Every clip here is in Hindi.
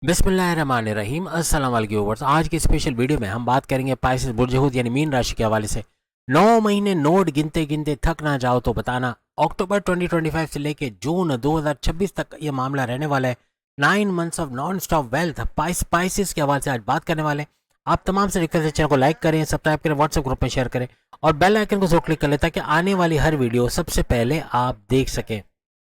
बिस्मिल्लाहिर्रहमानिर्रहीम अस्सलाम वालेकुम व्यूअर्स। आज की स्पेशल वीडियो में हम बात करेंगे पाइसेस बुर्ज हूद यानी मीन राशि के हवाले से। 9 महीने नोट गिनते गिनते थक ना जाओ तो बताना। अक्टूबर 2025 से लेके जून 2026 तक ये मामला रहने वाला है। 9 months of non stop wealth Pisces के हवाले से आज बात करने वाले हैं। आप तमाम से रिक्वेस्ट है, चैनल को लाइक करें, सब्सक्राइब करें, व्हाट्सएप ग्रुप में शेयर करें और बेल आइकन को जरूर क्लिक कर लें ताकि आने वाली हर वीडियो सबसे पहले आप देख सकें।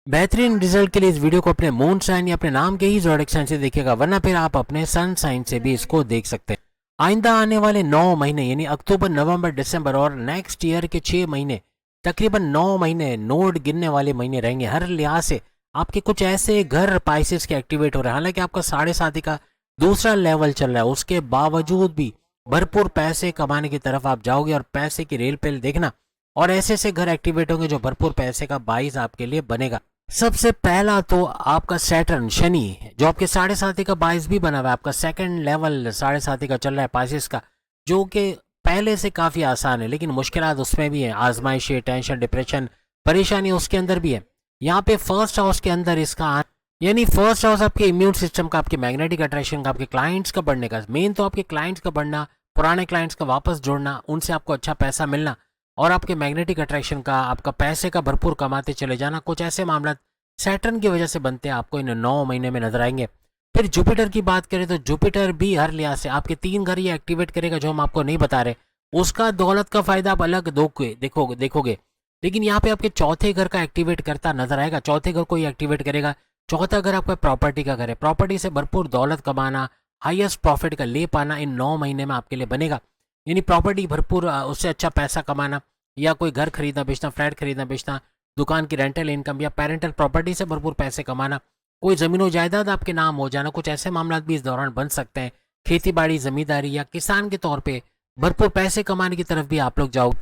बेहतरीन रिजल्ट के लिए इस वीडियो को अपने मून साइन या अपने नाम के ही ज़ोडिएक साइन से देखिएगा, वरना फिर आप अपने सन साइन से भी इसको देख सकते हैं। आइंदा आने वाले 9 महीने यानी अक्टूबर, नवंबर, दिसंबर और नेक्स्ट ईयर के 6 महीने, तकरीबन 9 महीने नोट गिनने वाले महीने रहेंगे। हर लिहाज से आपके कुछ ऐसे घर पाइसेस के एक्टिवेट हो रहे हैं। हालांकि आपका 7.5 का दूसरा लेवल चल रहा है, उसके बावजूद भी भरपूर पैसे कमाने की तरफ आप जाओगे और पैसे की रेल पेल देखना, और ऐसे ऐसे घर एक्टिवेट होंगे जो भरपूर पैसे का बाइस आपके लिए बनेगा। सबसे पहला तो आपका सैटर्न शनि है, जो आपके 7.5 का बाइस भी बना हुआ है। आपका सेकंड लेवल 7.5 का चल रहा है पाइसेस का, जो कि पहले से काफ़ी आसान है, लेकिन मुश्किलात उसमें भी है। आजमाइशें, टेंशन, डिप्रेशन, परेशानी उसके अंदर भी है। यहाँ पे फर्स्ट हाउस के अंदर यानी फर्स्ट हाउस आपके इम्यून सिस्टम का, आपके मैग्नेटिक अट्रैक्शन का, आपके क्लाइंट्स का बढ़ने का। मेन तो आपके क्लाइंट्स का बढ़ना, पुराने क्लाइंट्स का वापस जोड़ना, उनसे आपको अच्छा पैसा मिलना और आपके मैग्नेटिक अट्रैक्शन का, आपका पैसे का भरपूर कमाते चले जाना। कुछ ऐसे मामला सैटर्न की वजह से बनते हैं, आपको इन 9 महीने में नजर आएंगे। फिर जुपिटर की बात करें तो जुपिटर भी हर लिहाज से आपके 3 घर ये एक्टिवेट करेगा, जो हम आपको नहीं बता रहे। उसका दौलत का फायदा आप अलग देखोगे। लेकिन यहाँ पे आपके चौथे घर का एक्टिवेट करता नजर आएगा। चौथे घर को ये एक्टिवेट करेगा। चौथा घर आपका प्रॉपर्टी का घर है। प्रॉपर्टी से भरपूर दौलत कमाना, हाईएस्ट प्रॉफिट का ले पाना इन 9 महीने में आपके लिए बनेगा। यानी प्रॉपर्टी भरपूर, उससे अच्छा पैसा कमाना, या कोई घर खरीदना बेचना, फ्लैट खरीदना बेचना, दुकान की रेंटल इनकम या पेरेंटल प्रॉपर्टी से भरपूर पैसे कमाना, कोई जमीन जायदाद आपके नाम हो जाना, कुछ ऐसे मामला भी इस दौरान बन सकते हैं। खेती बाड़ी, जमींदारी या किसान के तौर पे भरपूर पैसे कमाने की तरफ भी आप लोग जाओ।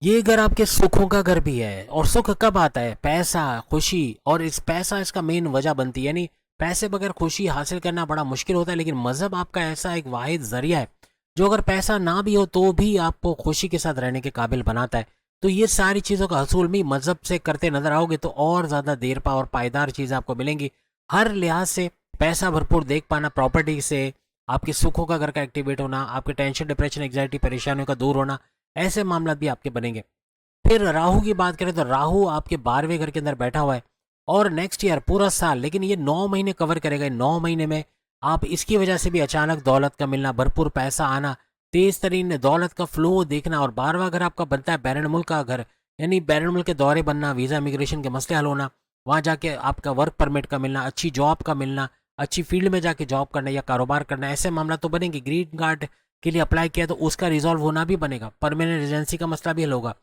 ये घर आपके सुखों का घर भी है। और सुख कब आता है? पैसा, खुशी, और इस पैसा इसका मेन वजह बनती है। यानी पैसे बगैर खुशी हासिल करना बड़ा मुश्किल होता है, लेकिन मजहब आपका ऐसा एक वाहिद जरिया है जो अगर पैसा ना भी हो तो भी आपको खुशी के साथ रहने के काबिल बनाता है। तो ये सारी चीज़ों का हसूल भी मजहब से करते नजर आओगे तो और ज़्यादा देर पा और पायदार चीज़ें आपको मिलेंगी। हर लिहाज से पैसा भरपूर देख पाना, प्रॉपर्टी से आपके सुखों का घर का एक्टिवेट होना, आपके टेंशन, डिप्रेशन, एग्जाइटी, परेशानियों का दूर होना, ऐसे मामला भी आपके बनेंगे। फिर राहु की बात करें तो राहु आपके 12वें घर के अंदर बैठा हुआ है और नेक्स्ट ईयर पूरा साल, लेकिन ये 9 महीने कवर करेगा। 9 महीने में आप इसकी वजह से भी अचानक दौलत का मिलना, भरपूर पैसा आना, तेज तरीन दौलत का फ्लो देखना। और 12वां घर आपका बनता है बैरन मुल्क का घर, यानी बैरन मुल्क के दौरे बनना, वीज़ा इमिग्रेशन के मसले हल होना, वहाँ जाके आपका वर्क परमिट का मिलना, अच्छी जॉब का मिलना, अच्छी फील्ड में जाके जॉब करना या कारोबार करना, ऐसे मामला तो बनेंगे। ग्रीन कार्ड के लिए अप्लाई किया तो उसका रिजॉल्व होना भी बनेगा, परमानेंट रेजिडेंसी का मसला भी हल होगा।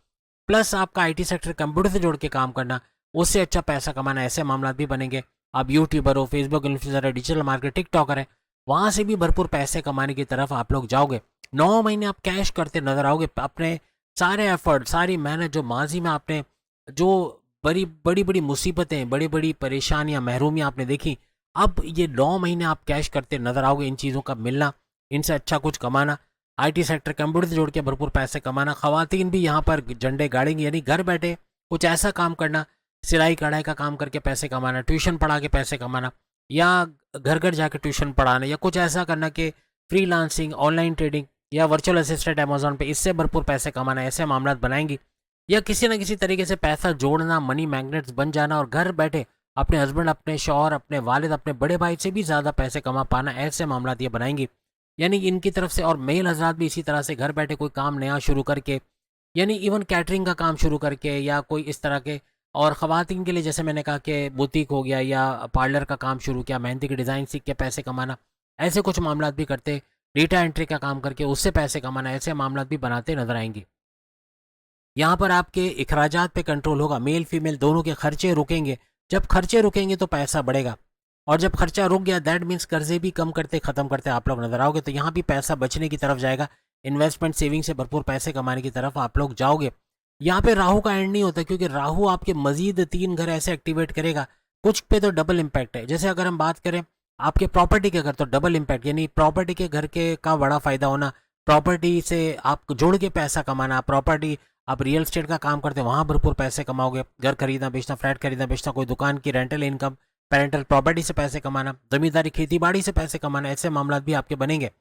प्लस आपका आईटी सेक्टर कंप्यूटर से जोड़ के काम करना, उससे अच्छा पैसा कमाना, ऐसे मामला भी बनेंगे। आप यूट्यूबर हो, फेसबुक इन्फ्लुएंसर है, डिजिटल मार्केट, टिकटॉकर है, वहाँ से भी भरपूर पैसे कमाने की तरफ आप लोग जाओगे। 9 महीने आप कैश करते नजर आओगे। अपने सारे एफर्ट, सारी मेहनत जो माजी में आपने, जो बड़ी बड़ी बड़ी मुसीबतें, बड़ी बड़ी परेशानियां, महरूमियां आपने देखी, अब ये 9 महीने आप कैश करते नजर आओगे। इन चीज़ों का मिलना, इनसे अच्छा कुछ कमाना, आईटी सेक्टर कंप्यूटर से जोड़ के भरपूर पैसे कमाना। खवातीन भी यहाँ पर झंडे गाड़ेंगी, यानी घर बैठे कुछ ऐसा काम करना, सिलाई कढ़ाई का काम करके पैसे कमाना, ट्यूशन पढ़ा के पैसे कमाना, या घर घर जाके ट्यूशन पढ़ाना, या कुछ ऐसा करना कि फ्रीलांसिंग, ऑनलाइन ट्रेडिंग या वर्चुअल असिस्टेंट अमेजोन पे, इससे भरपूर पैसे कमाना, ऐसे मामला बनाएंगी। या किसी ना किसी तरीके से पैसा जोड़ना, मनी मैग्नेट्स बन जाना और घर बैठे अपने हस्बैंड, अपने शौहर, अपने वालिद, अपने बड़े भाई से भी ज़्यादा पैसे कमा पाना, ऐसे मामला ये बनाएंगी। यानी इनकी तरफ से। और मेल हजरात भी इसी तरह से घर बैठे कोई काम नया शुरू करके, यानी इवन कैटरिंग का काम शुरू करके या कोई इस तरह के। और ख़वातीन के लिए जैसे मैंने कहा कि बुटीक हो गया या पार्लर का काम शुरू किया, मेहंदी की डिज़ाइन सीख के पैसे कमाना, ऐसे कुछ मामला भी करते। डेटा एंट्री का काम करके उससे पैसे कमाना, ऐसे मामला भी बनाते नजर आएंगे। यहाँ पर आपके अखराजात पे कंट्रोल होगा। मेल फीमेल दोनों के खर्चे रुकेंगे। जब खर्चे रुकेंगे तो पैसा बढ़ेगा, और जब खर्चा रुक गया दैट मीन्स कर्जे भी कम करते ख़त्म करते आप लोग नजर आओगे। तो यहाँ भी पैसा बचने की तरफ जाएगा। इन्वेस्टमेंट, सेविंग से भरपूर पैसे कमाने की तरफ आप लोग जाओगे। यहाँ पे राहु का एंड नहीं होता, क्योंकि राहु आपके मजीद 3 घर ऐसे एक्टिवेट करेगा, कुछ पे तो डबल इम्पैक्ट है। जैसे अगर हम बात करें आपके प्रॉपर्टी के घर, तो डबल इम्पैक्ट, यानी प्रॉपर्टी के घर के का बड़ा फायदा होना, प्रॉपर्टी से आप जोड़ के पैसा कमाना। प्रॉपर्टी, आप रियल एस्टेट का काम करते हैं, वहाँ भरपूर पैसे कमाओगे। घर खरीदना बेचना, फ्लैट खरीदना बेचना, कोई दुकान की रेंटल इनकम, पेरेंटल प्रॉपर्टी से पैसे कमाना, जमींदारी खेती बाड़ी से पैसे कमाना, ऐसे मामला भी आपके बनेंगे।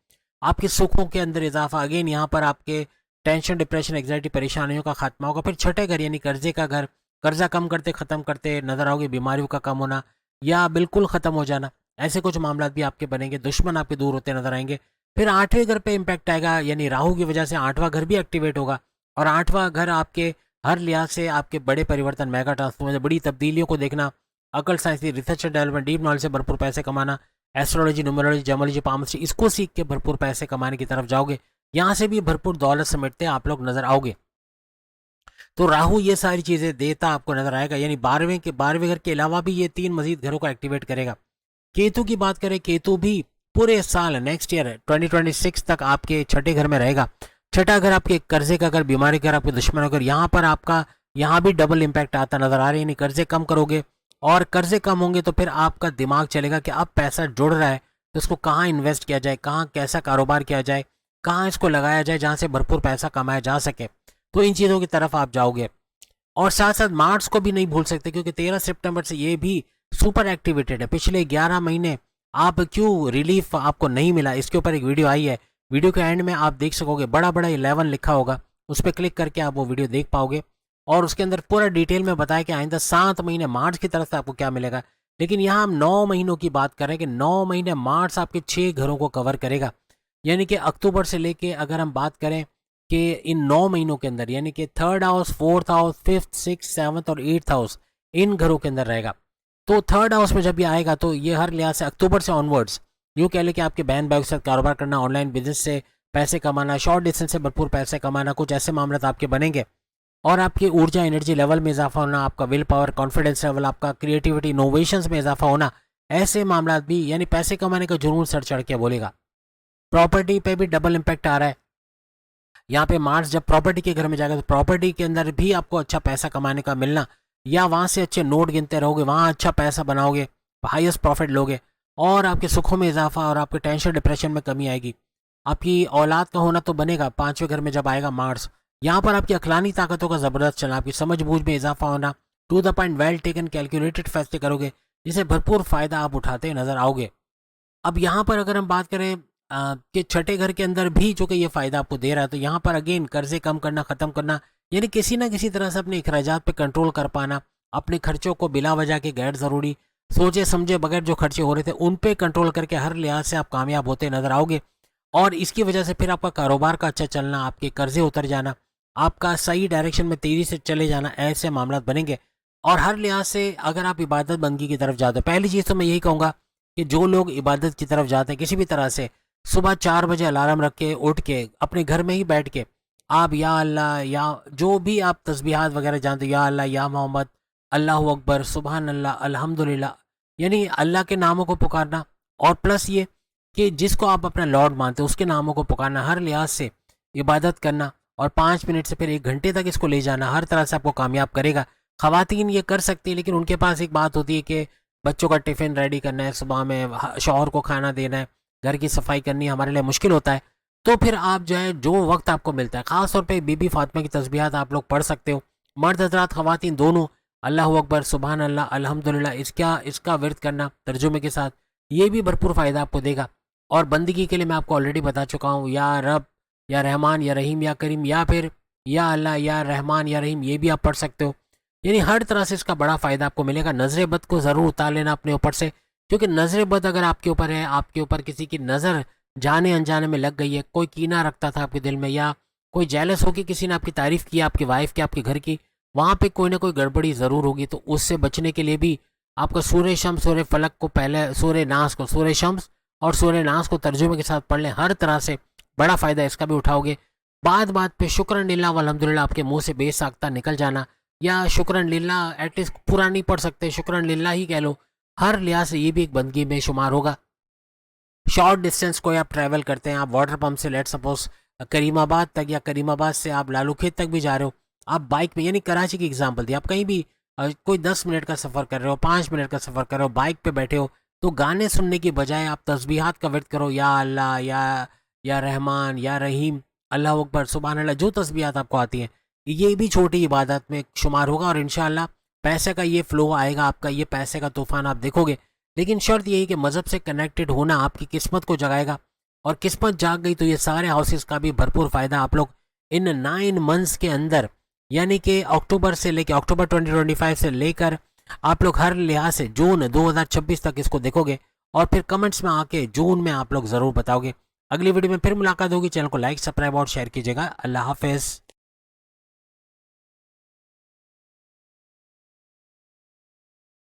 आपके सुखों के अंदर इजाफा, अगेन यहाँ पर आपके टेंशन, डिप्रेशन, एग्जाइटी, परेशानियों का खात्मा होगा। फिर छठे घर यानी कर्जे का घर, कर्जा कम करते खत्म करते नजर आओगे, बीमारियों का कम होना या बिल्कुल खत्म हो जाना, ऐसे कुछ मामला भी आपके बनेंगे। दुश्मन आपके दूर होते नजर आएंगे। फिर आठवें घर पे इम्पैक्ट आएगा, यानी राहु की वजह से आठवां घर भी एक्टिवेट होगा। और आठवां घर आपके हर लिहाज से आपके बड़े परिवर्तन, मेगा ट्रांसफॉर्मेशन, बड़ी तब्दीलियों को देखना, अकल, science, research development, deep knowledge से भरपूर पैसे कमाना, एस्ट्रोलॉजी, न्यूमरोलॉजी, जेमोलॉजी, पामस्ट्री, इसको सीख के भरपूर पैसे कमाने की तरफ जाओगे। यहाँ से भी भरपूर दौलत समेटते आप लोग नजर आओगे। तो राहु ये सारी चीजें देता आपको नजर आएगा, यानी 12वें घर के अलावा भी ये 3 मजीद घरों को एक्टिवेट करेगा। केतु की बात करें, केतु भी पूरे साल नेक्स्ट ईयर 2026 तक आपके छठे घर में रहेगा। छठा घर आपके कर्जे का घर, बीमारी का घर, आपके दुश्मनों का घर, यहाँ पर आपका यहाँ भी डबल इम्पैक्ट आता नजर आ रहा है। यानी कर्जे कम करोगे, और कर्जे कम होंगे तो फिर आपका दिमाग चलेगा कि अब पैसा जुड़ रहा है तो इसको कहाँ इन्वेस्ट किया जाए, कहाँ कैसा कारोबार किया जाए, कहाँ इसको लगाया जाए जहाँ से भरपूर पैसा कमाया जा सके। तो इन चीज़ों की तरफ आप जाओगे। और साथ साथ मार्स को भी नहीं भूल सकते, क्योंकि 13 सितंबर से ये भी सुपर एक्टिवेटेड है। पिछले 11 महीने आप क्यों रिलीफ आपको नहीं मिला, इसके ऊपर एक वीडियो आई है। वीडियो के एंड में आप देख सकोगे, बड़ा बड़ा 11 लिखा होगा, उस पर क्लिक करके आप वो वीडियो देख पाओगे। और उसके अंदर पूरा डिटेल में बताया कि आइंदा 7 महीने मार्च की तरफ से आपको क्या मिलेगा। लेकिन यहाँ हम 9 महीनों की बात कर रहे हैं कि 9 महीने मार्च आपके 6 घरों को कवर करेगा। यानी कि अक्टूबर से लेके अगर हम बात करें कि इन 9 महीनों के अंदर, यानी कि 3rd house, 4th house, 5th, 6th, 7th और 8th हाउस, इन घरों के अंदर रहेगा। तो 3rd हाउस में जब ये आएगा तो ये हर लिहाज से अक्टूबर से ऑनवर्ड्स यूँ कह ले कि आपके बहन भाई के साथ कारोबार करना, ऑनलाइन बिजनेस से पैसे कमाना, शॉर्ट डिस्टेंस से भरपूर पैसे कमाना, कुछ ऐसे मामले आपके बनेंगे। और आपकी ऊर्जा, एनर्जी लेवल में इजाफा होना, आपका विल पावर, कॉन्फिडेंस लेवल, आपका क्रिएटिविटी, इनोवेशंस में इजाफा होना, ऐसे मामला भी, यानी पैसे कमाने का जुनून सर चढ़ के बोलेगा। प्रॉपर्टी पे भी डबल इम्पैक्ट आ रहा है। यहाँ पे मार्स जब प्रॉपर्टी के घर में जाएगा तो प्रॉपर्टी के अंदर भी आपको अच्छा पैसा कमाने का मिलना, या वहाँ से अच्छे नोट गिनते रहोगे, वहाँ अच्छा पैसा बनाओगे, हाईएस्ट प्रॉफिट लोगे, और आपके सुखों में इजाफा और आपके टेंशन, डिप्रेशन में कमी आएगी। आपकी औलाद का होना तो बनेगा 5वें घर में जब आएगा मार्स। यहाँ पर आपकी अखलानी ताकतों का ज़बरदस्त चलना, आपकी समझ बूझ में इजाफा होना, to the point, well taken, calculated फैसले करोगे, जिसे भरपूर फायदा आप उठाते नजर आओगे। अब यहाँ पर अगर हम बात करें कि छठे घर के अंदर भी जो कि ये फायदा आपको दे रहा है, तो यहाँ पर अगेन कर्जे कम करना, खत्म करना, यानी किसी ना किसी तरह से अपने अखराजात पे कंट्रोल कर पाना, अपने खर्चों को बिला वजह के गैर ज़रूरी सोचे समझे बगैर जो खर्चे हो रहे थे उन पे कंट्रोल करके हर लिहाज से आप कामयाब होते नजर आओगे। और इसकी वजह से फिर आपका कारोबार का अच्छा चलना, आपके कर्जे उतर जाना, आपका सही डायरेक्शन में तेजी से चले जाना, ऐसे मामला बनेंगे। और हर लिहाज से अगर आप इबादत बंदगी की तरफ जाते हो, पहली चीज़ तो मैं यही कहूँगा कि जो लोग इबादत की तरफ जाते हैं किसी भी तरह से, सुबह 4 बजे अलार्म रख के उठ के अपने घर में ही बैठ के आप या अल्लाह, या जो भी आप तस्बीहात वगैरह जानते हो, या अल्लाह, या मोहम्मद, अल्लाह अकबर, सुबहान अल्लाह, अल्हम्दुलिल्लाह, यानी अल्लाह के नामों को पुकारना, और प्लस ये कि जिसको आप अपना लॉर्ड मानते हो उसके नामों को पुकारना, हर लिहाज से इबादत करना, और 5 मिनट से फिर 1 घंटे तक इसको ले जाना, हर तरह से आपको कामयाब करेगा। ख़वातीन ये कर सकती है, लेकिन उनके पास एक बात होती है कि बच्चों का टिफ़िन रेडी करना है, सुबह में शौहर को खाना देना है, घर की सफाई करनी हमारे लिए मुश्किल होता है। तो फिर आप जो है जो वक्त आपको मिलता है, ख़ास तौर पे बीबी फातिमा की तस्बीहात आप लोग पढ़ सकते हो। मर्द हजरात, ख़वातीन दोनों, अल्लाह अकबर, सुबहान अल्लाह, अल्हम्दुलिल्लाह, इसका विर्द करना तर्जुमे के साथ, ये भी भरपूर फ़ायदा आपको देगा। और बंदगी के लिए मैं आपको ऑलरेडी बता चुका हूँ, या रब, या रहमान, या रहीम, या करीम, या फिर या अल्लाह, या रहमान, या रहीम, ये भी आप पढ़ सकते हो। यानी हर तरह से इसका बड़ा फ़ायदा आपको मिलेगा। नज़र बद को ज़रूर उतार लेना अपने ऊपर से, क्योंकि नज़र बद अगर आपके ऊपर है, आपके ऊपर किसी की नज़र जाने अनजाने में लग गई है, कोई कीना रखता था आपके दिल में, या कोई जेलस होकर किसी ने आपकी तारीफ़ की, आपकी वाइफ की, आपके घर की, वहाँ पे कोई ना कोई गड़बड़ी ज़रूर होगी। तो उससे बचने के लिए भी आपको सूरह शम्स, सूरह फलक को पहले, सूरह नास को, सूरह शम्स और सूरह नास को तर्जुमे के साथ पढ़ लें, हर तरह से बड़ा फ़ायदा इसका भी उठाओगे। बात पे शुक्रन लिल्लाह वल्हम्दुलिल्लाह आपके मुँह से बेसाख्ता निकल जाना, या शुक्रन लिल्लाह एटलीस्ट पूरा नहीं पढ़ सकते, शुक्रन लिल्लाह ही कह लो, हर लिहाज से ये भी एक बंदगी में शुमार होगा। शॉर्ट डिस्टेंस कोई आप ट्रैवल करते हैं, आप वाटर पम्प से लेट सपोज करीमाबाद तक, या करीमाबाद से आप लालूखेत तक भी जा रहे हो, आप बाइक में, यानी कराची की एग्जांपल दी, आप कहीं भी कोई 10 मिनट का सफ़र कर रहे हो, 5 मिनट का सफ़र कर रहे हो, बाइक पे बैठे हो, तो गाने सुनने की बजाय आप तस्बीहात का विर्द करो, या अल्लाह, या रहमान, या रहीम, अल्लाह अकबर, सुबहान अल्लाह, जो तस्बीहात आपको आती हैं, ये भी छोटी इबादत में शुमार होगा। और इंशाअल्लाह पैसे का ये फ्लो आएगा, आपका ये पैसे का तूफान आप देखोगे। लेकिन शर्त यही कि मज़हब से कनेक्टेड होना आपकी किस्मत को जगाएगा, और किस्मत जाग गई तो ये सारे हाउसेस का भी भरपूर फ़ायदा आप लोग इन 9 मंथ्स के अंदर, यानी कि अक्टूबर से लेकर अक्टूबर 2025 से लेकर आप लोग हर लिहाज से जून 2026 तक इसको देखोगे, और फिर कमेंट्स में आके जून में आप लोग ज़रूर बताओगे। अगली वीडियो में फिर मुलाकात होगी। चैनल को लाइक, सब्सक्राइब और शेयर कीजिएगा। अल्लाह हाफिज़।